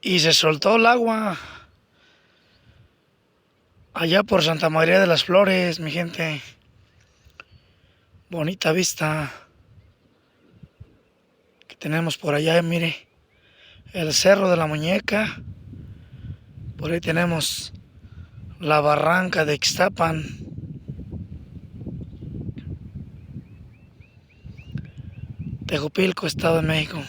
Y se soltó el agua allá por Santa María de las Flores, mi gente. Bonita vista que tenemos por allá, mire. El Cerro de la Muñeca. Por ahí tenemos la barranca de Ixtapan. Tejupilco, Estado de México.